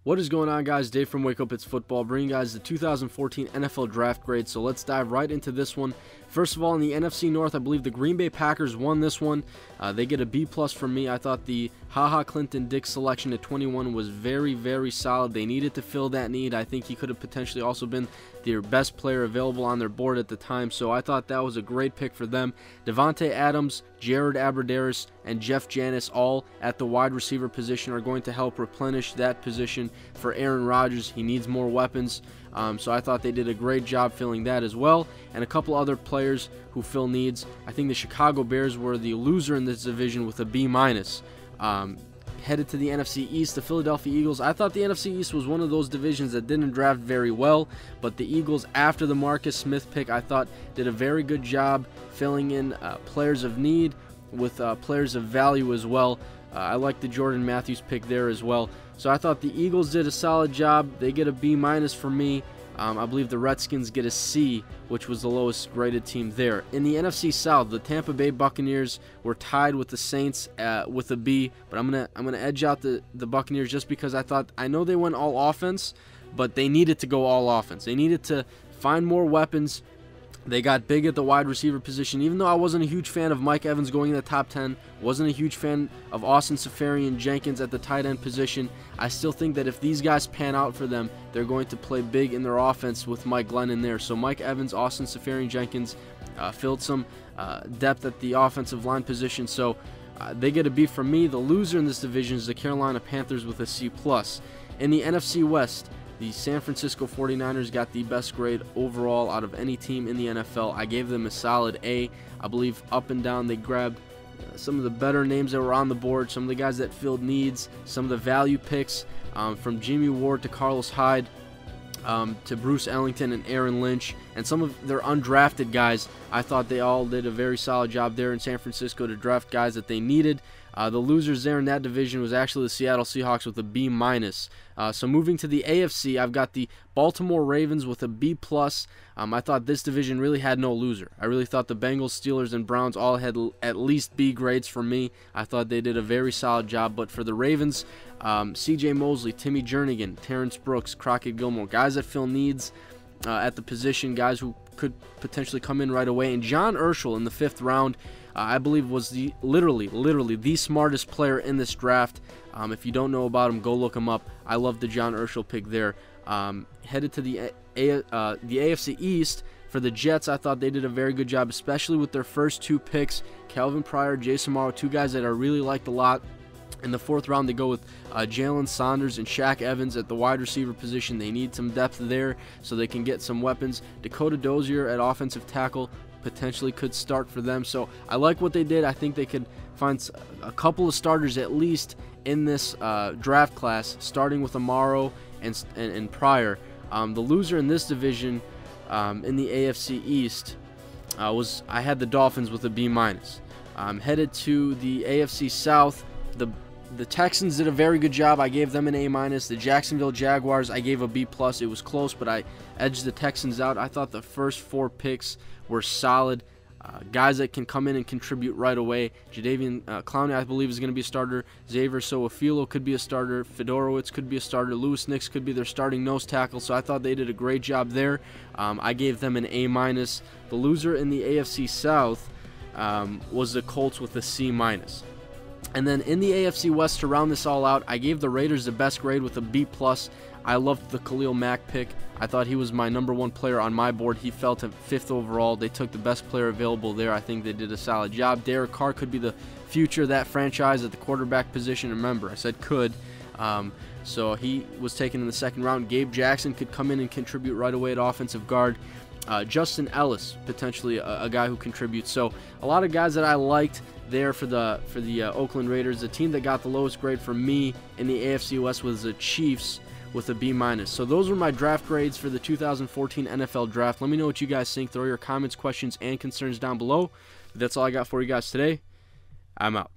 What is going on, guys? Dave from Wake Up It's Football, bringing you guys the 2014 NFL Draft grade. So let's dive right into this one. First of all, in the NFC North, I believe the Green Bay Packers won this one. They get a B+ from me. I thought the HaHa Clinton Dix selection at 21 was very, very solid. They needed to fill that need. I think he could have potentially also been their best player available on their board at the time. So I thought that was a great pick for them. Devontae Adams, Jared Abbrederis, and Jeff Janis, all at the wide receiver position, are going to help replenish that position for Aaron Rodgers. He needs more weapons. So I thought they did a great job filling that as well. And a couple other players who fill needs. I think the Chicago Bears were the loser in this division with a B-. Headed to the NFC East, the Philadelphia Eagles. I thought the NFC East was one of those divisions that didn't draft very well, but the Eagles, after the Marcus Smith pick, I thought did a very good job filling in players of need with players of value as well. I like the Jordan Matthews pick there as well. So I thought the Eagles did a solid job. They get a B- for me. I believe the Redskins get a C, which was the lowest graded team there. In the NFC South, the Tampa Bay Buccaneers were tied with the Saints with a B, but I'm gonna edge out the Buccaneers just because I know they went all offense, but they needed to go all offense. They needed to find more weapons. They got big at the wide receiver position. Even though I wasn't a huge fan of Mike Evans going in the top 10, wasn't a huge fan of Austin Seferian-Jenkins at the tight end position, I still think that if these guys pan out for them, they're going to play big in their offense with Mike Glennon there. So Mike Evans, Austin Seferian-Jenkins filled some depth at the offensive line position. So they get a B from me. The loser in this division is the Carolina Panthers with a C+. In the NFC West, the San Francisco 49ers got the best grade overall out of any team in the NFL. I gave them a solid A. I believe up and down they grabbed some of the better names that were on the board, some of the guys that filled needs, some of the value picks from Jimmy Ward to Carlos Hyde to Bruce Ellington and Aaron Lynch, and some of their undrafted guys. I thought they all did a very solid job there in San Francisco to draft guys that they needed. The losers there in that division was actually the Seattle Seahawks with a B-. So moving to the AFC, I've got the Baltimore Ravens with a B+. I thought this division really had no loser. I really thought the Bengals, Steelers, and Browns all had at least B grades for me. I thought they did a very solid job. But for the Ravens, C.J. Mosley, Timmy Jernigan, Terrence Brooks, Crockett Gilmore, guys that fill needs at the position, guys who could potentially come in right away. And John Urschel in the 5th round, I believe was literally the smartest player in this draft. If you don't know about him, go look him up. I love the John Urschel pick there. Headed to the AFC East, for the Jets, I thought they did a very good job, especially with their first 2 picks. Calvin Pryor, Jason Morrow, 2 guys that I really liked a lot. In the 4th round, they go with Jalen Saunders and Shaq Evans at the wide receiver position. They need some depth there so they can get some weapons. Dakota Dozier at offensive tackle potentially could start for them. So I like what they did. I think they could find a couple of starters at least in this draft class, starting with Amaro and Pryor. The loser in this division in the AFC East I had the Dolphins with a B-. Headed to the AFC South, the Texans did a very good job. I gave them an A-. The Jacksonville Jaguars, I gave a B+. It was close, but I edged the Texans out. I thought the first 4 picks were solid. Guys that can come in and contribute right away. Jadeveon Clowney, I believe, is going to be a starter. Xavier Soafilo could be a starter. Fedorowicz could be a starter. Lewis Nix could be their starting nose tackle. So I thought they did a great job there. I gave them an A-. The loser in the AFC South was the Colts with a C-. And then in the AFC West, to round this all out, I gave the Raiders the best grade with a B+. I loved the Khalil Mack pick. I thought he was my #1 player on my board. He fell to 5th overall. They took the best player available there. I think they did a solid job. Derek Carr could be the future of that franchise at the quarterback position. Remember, I said could. So he was taken in the 2nd round. Gabe Jackson could come in and contribute right away at offensive guard. Justin Ellis, potentially a guy who contributes. So a lot of guys that I liked there for the Oakland Raiders. The team that got the lowest grade for me in the AFC West was the Chiefs with a B-. So those were my draft grades for the 2014 NFL Draft. Let me know what you guys think. Throw your comments, questions, and concerns down below. But that's all I got for you guys today. I'm out.